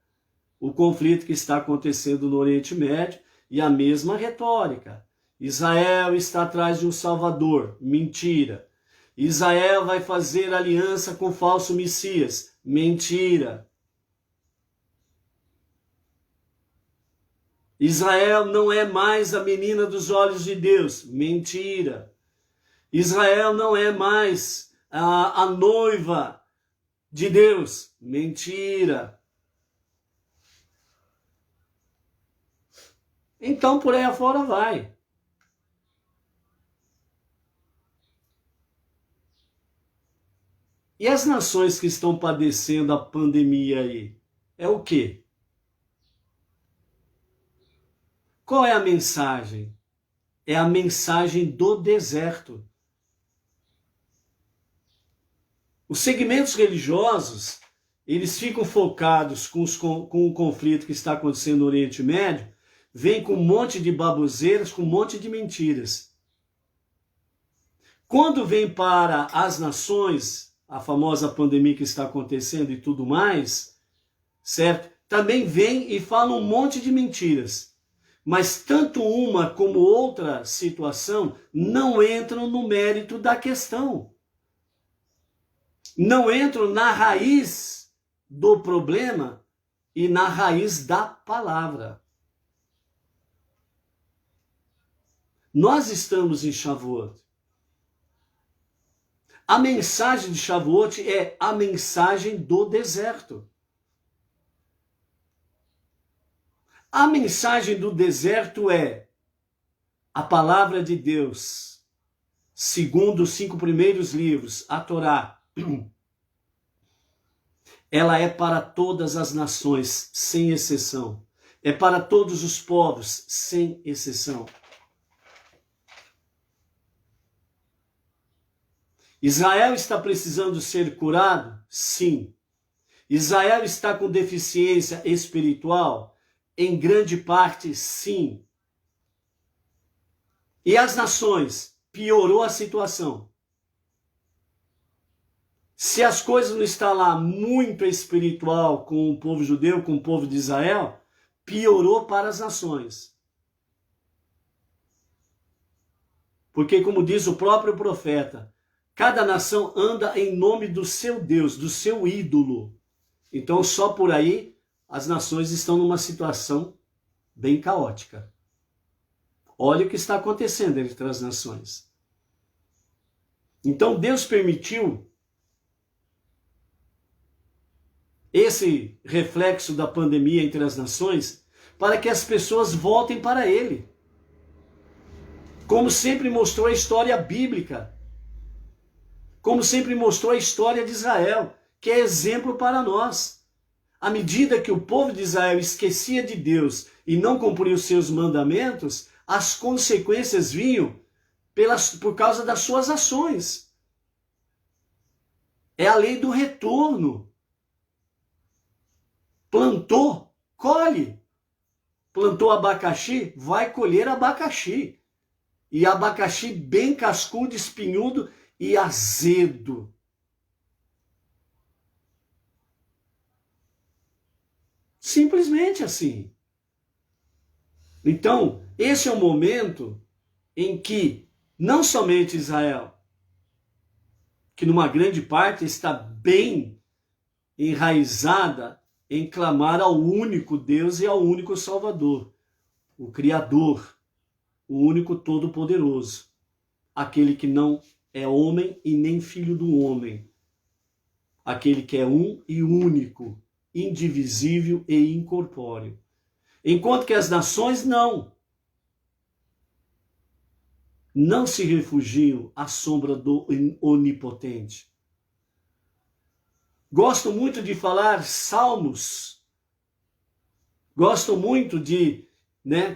O conflito que está acontecendo no Oriente Médio e a mesma retórica. Israel está atrás de um Salvador. Mentira. Israel vai fazer aliança com o falso Messias. Mentira. Israel não é mais a menina dos olhos de Deus. Mentira. Israel não é mais a noiva de Deus. Mentira. Então por aí afora vai. E as nações que estão padecendo a pandemia aí? É o quê? Qual é a mensagem? É a mensagem do deserto. Os segmentos religiosos, eles ficam focados com o conflito que está acontecendo no Oriente Médio, vem com um monte de baboseiras, com um monte de mentiras. Quando vem para as nações, a famosa pandemia que está acontecendo e tudo mais, certo? Também vem e fala um monte de mentiras. Mas tanto uma como outra situação não entram no mérito da questão. Não entram na raiz do problema e na raiz da palavra. Nós estamos em Shavuot. A mensagem de Shavuot é a mensagem do deserto. A mensagem do deserto é a palavra de Deus, segundo os 5 primeiros livros, a Torá. Ela é para todas as nações, sem exceção. É para todos os povos, sem exceção. Israel está precisando ser curado? Sim. Israel está com deficiência espiritual? Em grande parte, sim. E as nações? Piorou a situação. Se as coisas não estão lá muito espiritual com o povo judeu, com o povo de Israel, piorou para as nações. Porque, como diz o próprio profeta, cada nação anda em nome do seu Deus, do seu ídolo. Então, só por aí, as nações estão numa situação bem caótica. Olha o que está acontecendo entre as nações. Então, Deus permitiu esse reflexo da pandemia entre as nações para que as pessoas voltem para Ele. Como sempre mostrou a história bíblica. Como sempre mostrou a história de Israel, que é exemplo para nós. À medida que o povo de Israel esquecia de Deus e não cumpria os seus mandamentos, as consequências vinham por causa das suas ações. É a lei do retorno. Plantou, colhe. Plantou abacaxi, vai colher abacaxi. E abacaxi bem cascudo, espinhudo e azedo. Simplesmente assim. Então, esse é o momento em que não somente Israel, que numa grande parte está bem enraizada em clamar ao único Deus e ao único Salvador, o Criador, o único Todo-Poderoso, aquele que não é homem e nem filho do homem. Aquele que é um e único, indivisível e incorpóreo. Enquanto que as nações não se refugiam à sombra do onipotente. Gosto muito de falar salmos. Gosto muito de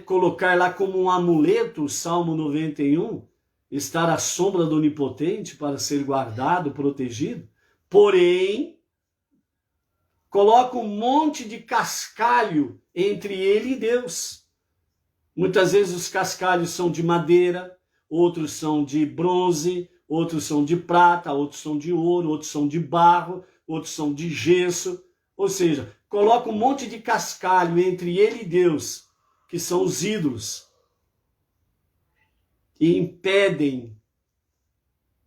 colocar lá como um amuleto o Salmo 91, estar à sombra do onipotente para ser guardado, protegido. Porém, coloca um monte de cascalho entre ele e Deus. Muitas vezes os cascalhos são de madeira, outros são de bronze, outros são de prata, outros são de ouro, outros são de barro, outros são de gesso. Ou seja, coloca um monte de cascalho entre ele e Deus, que são os ídolos, e impedem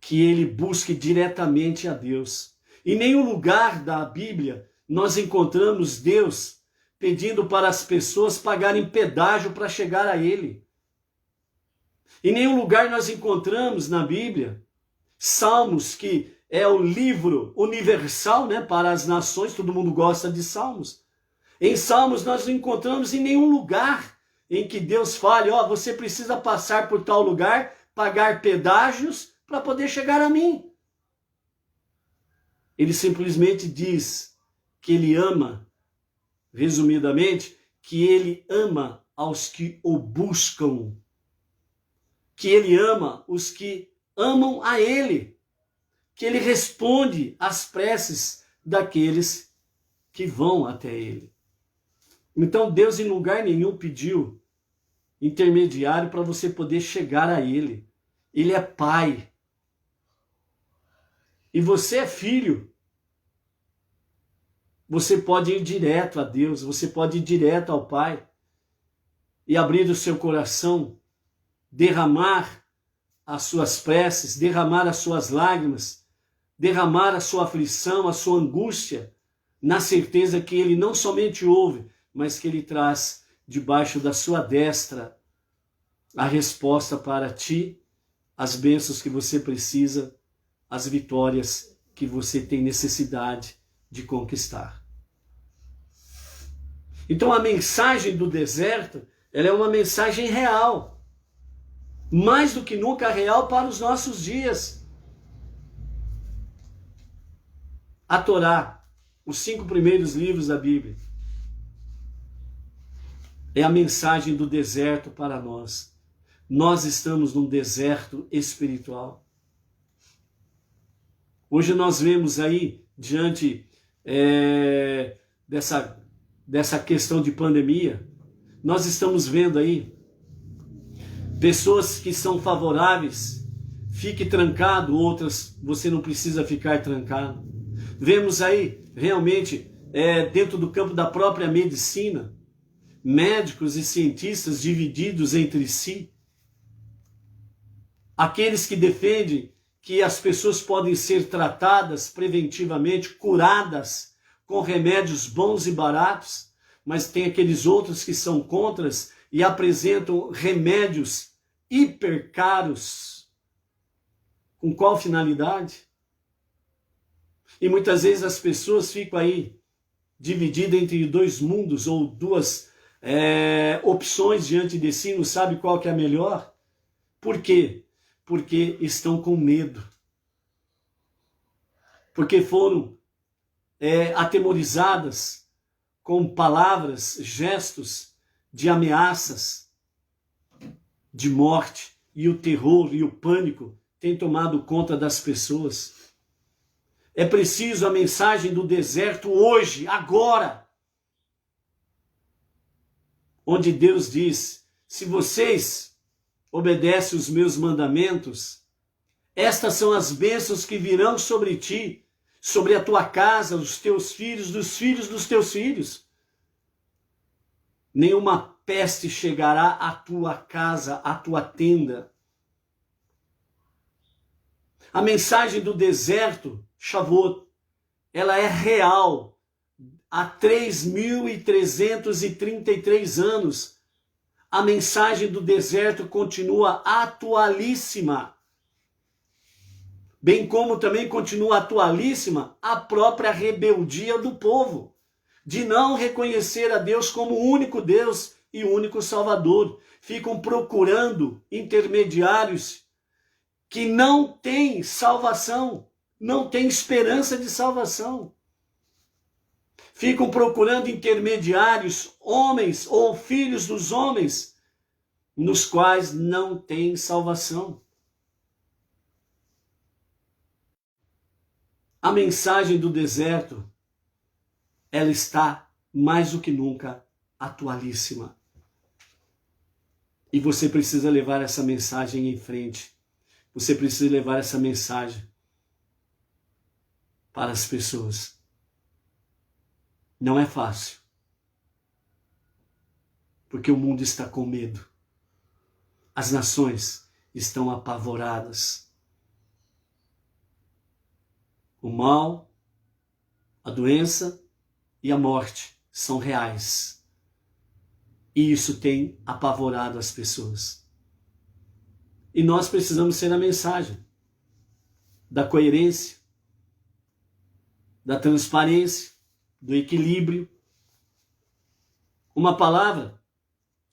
que ele busque diretamente a Deus. Em nenhum lugar da Bíblia nós encontramos Deus pedindo para as pessoas pagarem pedágio para chegar a Ele. Em nenhum lugar nós encontramos na Bíblia salmos que é o livro universal, né, para as nações, todo mundo gosta de Salmos. Em Salmos nós não encontramos em nenhum lugar em que Deus fale, ó, você precisa passar por tal lugar, pagar pedágios para poder chegar a mim. Ele simplesmente diz que ele ama, resumidamente, que ele ama aos que o buscam, que ele ama os que amam a ele, que ele responde às preces daqueles que vão até ele. Então Deus em lugar nenhum pediu intermediário para você poder chegar a ele. Ele é pai. E você é filho. Você pode ir direto a Deus, você pode ir direto ao Pai e abrir o seu coração, derramar as suas preces, derramar as suas lágrimas, derramar a sua aflição, a sua angústia, na certeza que Ele não somente ouve, mas que Ele traz debaixo da sua destra a resposta para ti, as bênçãos que você precisa, as vitórias que você tem necessidade de conquistar. Então a mensagem do deserto, ela é uma mensagem real, mais do que nunca real para os nossos dias. A Torá, os 5 primeiros livros da Bíblia, é a mensagem do deserto para nós. Nós estamos num deserto espiritual. Hoje nós vemos aí, diante dessa questão de pandemia, nós estamos vendo aí pessoas que são favoráveis, fique trancado, outras você não precisa ficar trancado. Vemos aí realmente dentro do campo da própria medicina, médicos e cientistas divididos entre si. Aqueles que defendem que as pessoas podem ser tratadas preventivamente, curadas com remédios bons e baratos, mas tem aqueles outros que são contras e apresentam remédios hiper caros. Com qual finalidade? E muitas vezes as pessoas ficam aí divididas entre 2 mundos ou 2 opções diante de si, não sabe qual que é a melhor. Por quê? Porque estão com medo. Porque foram atemorizadas com palavras, gestos de ameaças, de morte, e o terror e o pânico têm tomado conta das pessoas. É preciso a mensagem do deserto hoje, agora, onde Deus diz, se vocês obedecem os meus mandamentos, estas são as bênçãos que virão sobre ti, sobre a tua casa, os teus filhos, dos filhos dos teus filhos. Nenhuma peste chegará à tua casa, à tua tenda. A mensagem do deserto, Shavuot, ela é real há 3.333 anos. A mensagem do deserto continua atualíssima. Bem como também continua atualíssima a própria rebeldia do povo, de não reconhecer a Deus como o único Deus e o único Salvador. Ficam procurando intermediários que não têm salvação, não têm esperança de salvação. Ficam procurando intermediários, homens ou filhos dos homens, nos quais não tem salvação. A mensagem do deserto, ela está mais do que nunca atualíssima. E você precisa levar essa mensagem em frente. Você precisa levar essa mensagem para as pessoas. Não é fácil. Porque o mundo está com medo. As nações estão apavoradas. O mal, a doença e a morte são reais. E isso tem apavorado as pessoas. E nós precisamos ser a mensagem da coerência, da transparência, do equilíbrio. Uma palavra,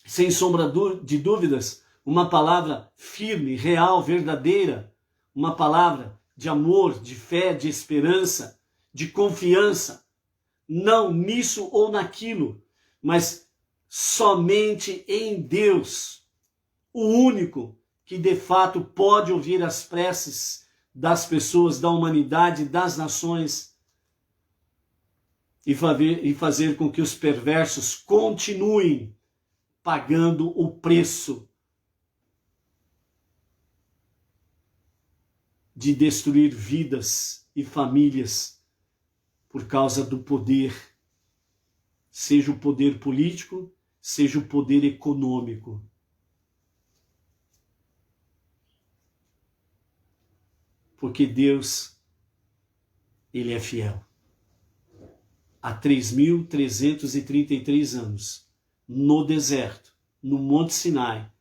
sem sombra de dúvidas, uma palavra firme, real, verdadeira, uma palavra de amor, de fé, de esperança, de confiança, não nisso ou naquilo, mas somente em Deus, o único que de fato pode ouvir as preces das pessoas, da humanidade, das nações, e fazer com que os perversos continuem pagando o preço de destruir vidas e famílias por causa do poder, seja o poder político, seja o poder econômico. Porque Deus, Ele é fiel. Há 3.333 anos, no deserto, no Monte Sinai,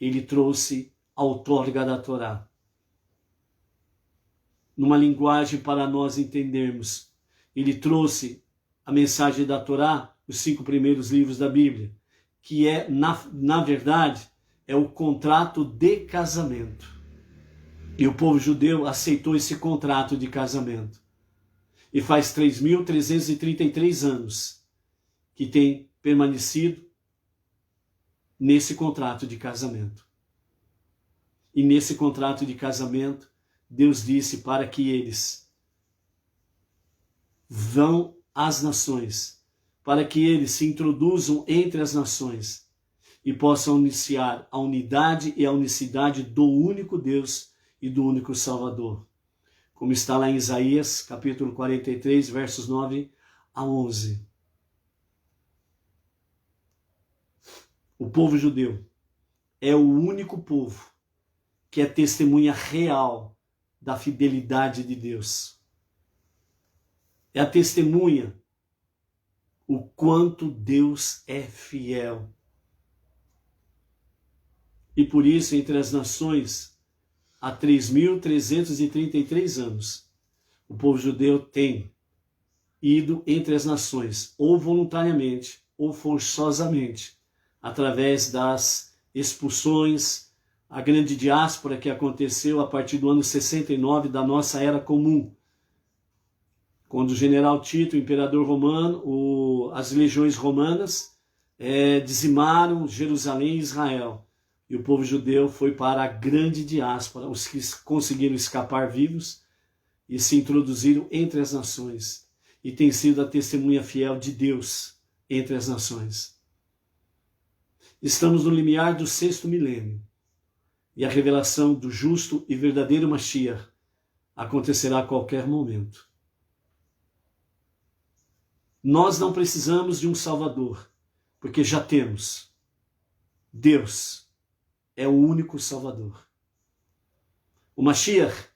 Ele trouxe a outorga da Torá. Numa linguagem para nós entendermos, Ele trouxe a mensagem da Torá, os 5 primeiros livros da Bíblia, que é, na verdade, é o contrato de casamento. E o povo judeu aceitou esse contrato de casamento. E faz 3.333 anos que tem permanecido nesse contrato de casamento. E nesse contrato de casamento, Deus disse para que eles vão às nações, para que eles se introduzam entre as nações e possam iniciar a unidade e a unicidade do único Deus e do único Salvador. Como está lá em Isaías, capítulo 43, versos 9 a 11. O povo judeu é o único povo que é testemunha real da fidelidade de Deus. É a testemunha o quanto Deus é fiel. E por isso, entre as nações, há 3.333 anos, o povo judeu tem ido entre as nações, ou voluntariamente, ou forçosamente, através das expulsões, a grande diáspora que aconteceu a partir do ano 69 da nossa era comum, quando o general Tito, o imperador romano, as legiões romanas dizimaram Jerusalém e Israel. E o povo judeu foi para a grande diáspora, os que conseguiram escapar vivos e se introduziram entre as nações. E tem sido a testemunha fiel de Deus entre as nações. Estamos no limiar do 6º milênio. E a revelação do justo e verdadeiro Mashiach acontecerá a qualquer momento. Nós não precisamos de um Salvador, porque já temos Deus. É o único Salvador. O Mashiach,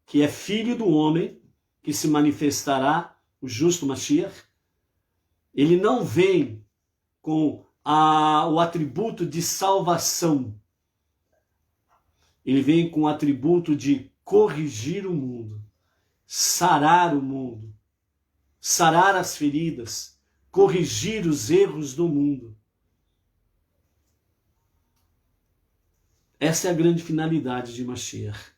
que é filho do homem, que se manifestará, o justo Mashiach, ele não vem com o atributo de salvação. Ele vem com o atributo de corrigir o mundo, sarar o mundo, sarar as feridas, corrigir os erros do mundo. Essa é a grande finalidade de Mashiach.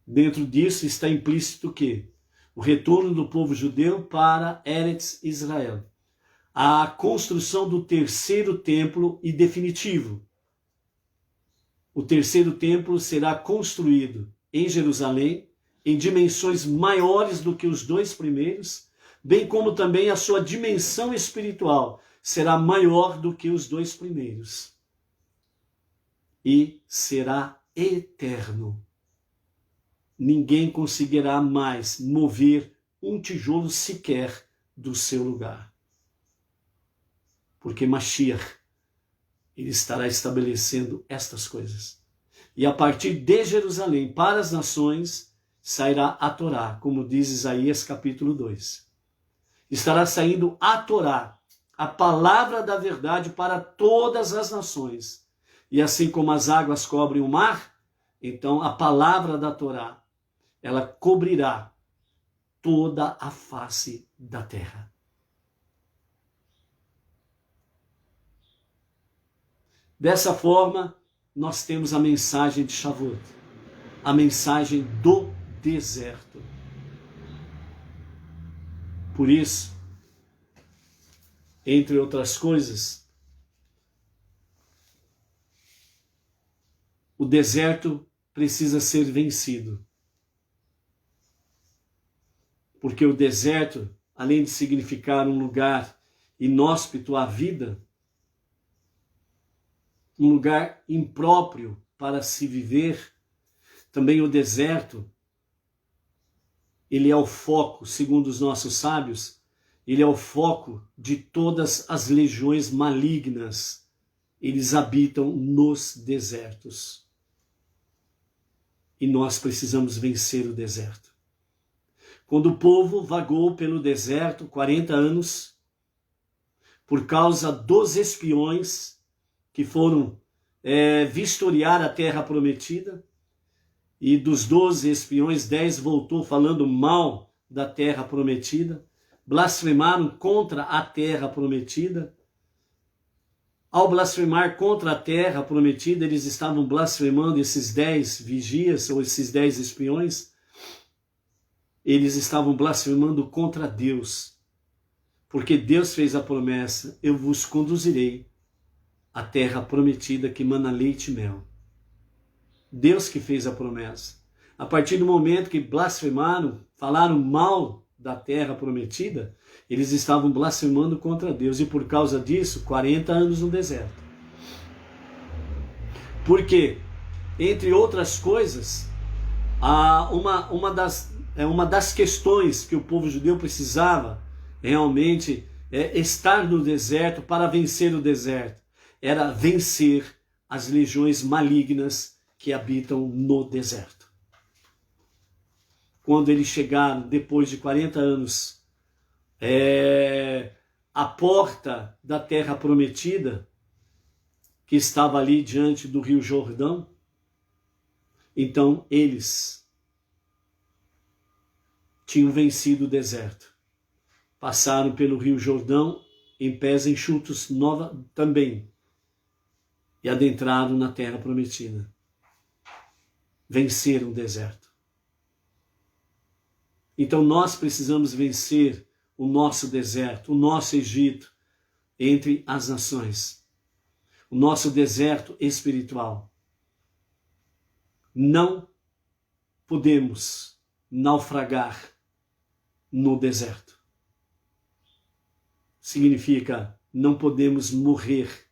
Dentro disso está implícito que o retorno do povo judeu para Eretz Israel, a construção do 3º templo e definitivo. O 3º templo será construído em Jerusalém, em dimensões maiores do que os 2 primeiros, bem como também a sua dimensão espiritual será maior do que os 2 primeiros. E será eterno. Ninguém conseguirá mais mover um tijolo sequer do seu lugar. Porque Mashiach, ele estará estabelecendo estas coisas. E a partir de Jerusalém para as nações sairá a Torá, como diz Isaías capítulo 2. Estará saindo a Torá, a palavra da verdade para todas as nações. E assim como as águas cobrem o mar, então a palavra da Torá, ela cobrirá toda a face da terra. Dessa forma, nós temos a mensagem de Shavuot, a mensagem do deserto. Por isso, entre outras coisas, o deserto precisa ser vencido. Porque o deserto, além de significar um lugar inóspito à vida, um lugar impróprio para se viver, também o deserto, ele é o foco, segundo os nossos sábios, ele é o foco de todas as legiões malignas. Eles habitam nos desertos. E nós precisamos vencer o deserto. Quando o povo vagou pelo deserto 40 anos, por causa dos espiões que foram vistoriar a terra prometida, e dos 12 espiões, 10 voltou falando mal da terra prometida, blasfemaram contra a terra prometida. Ao blasfemar contra a terra prometida, eles estavam blasfemando, esses 10 vigias, ou esses 10 espiões, eles estavam blasfemando contra Deus, porque Deus fez a promessa: eu vos conduzirei à terra prometida que mana leite e mel. Deus que fez a promessa. A partir do momento que blasfemaram, falaram mal da terra prometida, eles estavam blasfemando contra Deus, e por causa disso, 40 anos no deserto. Porque, entre outras coisas, uma das questões que o povo judeu precisava realmente estar no deserto para vencer o deserto, era vencer as legiões malignas que habitam no deserto. Quando eles chegaram, depois de 40 anos, à porta da terra prometida, que estava ali diante do rio Jordão, então eles tinham vencido o deserto. Passaram pelo rio Jordão em pés enxutos também, e adentraram na terra prometida. Venceram o deserto. Então nós precisamos vencer o nosso deserto, o nosso Egito entre as nações, o nosso deserto espiritual. Não podemos naufragar no deserto. Significa, não podemos morrer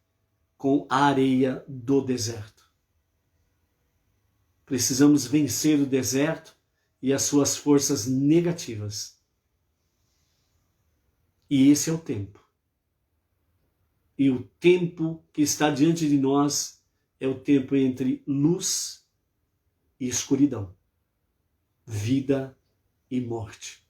com a areia do deserto. Precisamos vencer o deserto e as suas forças negativas. E esse é o tempo. E o tempo que está diante de nós é o tempo entre luz e escuridão, vida e morte.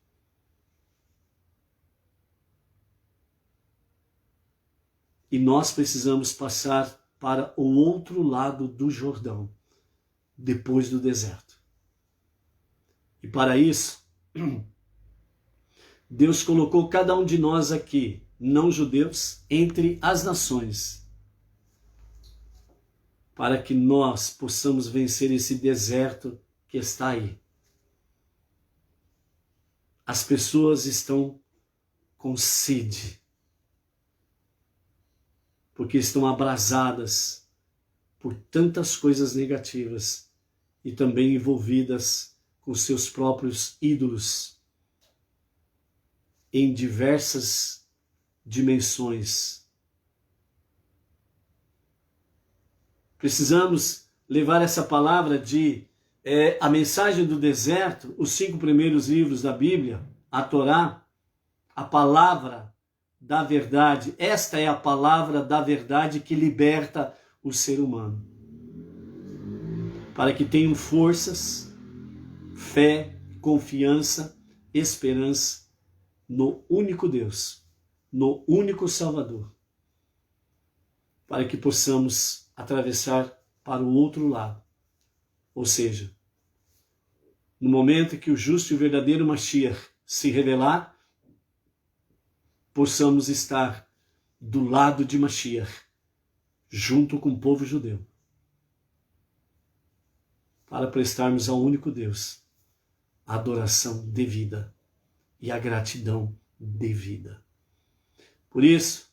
E nós precisamos passar para o outro lado do Jordão, depois do deserto. E para isso, Deus colocou cada um de nós aqui, não judeus, entre as nações, para que nós possamos vencer esse deserto que está aí. As pessoas estão com sede, porque estão abrasadas por tantas coisas negativas e também envolvidas com seus próprios ídolos em diversas dimensões. Precisamos levar essa palavra a mensagem do deserto, os 5 primeiros livros da Bíblia, a Torá, a palavra da verdade. Esta é a palavra da verdade que liberta o ser humano, para que tenham forças, fé, confiança, esperança no único Deus, no único Salvador, para que possamos atravessar para o outro lado. Ou seja, no momento que o justo e o verdadeiro Mashiach se revelar, possamos estar do lado de Mashiach, junto com o povo judeu, para prestarmos ao único Deus a adoração devida e a gratidão devida. Por isso,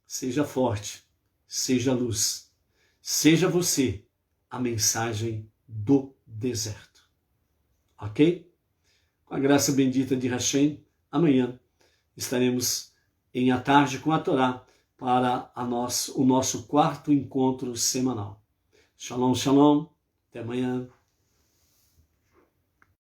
seja forte, seja luz, seja você a mensagem do deserto. Ok? Com a graça bendita de Hashem, amanhã estaremos em A Tarde com a Torá para o nosso quarto encontro semanal. Shalom, shalom. Até amanhã.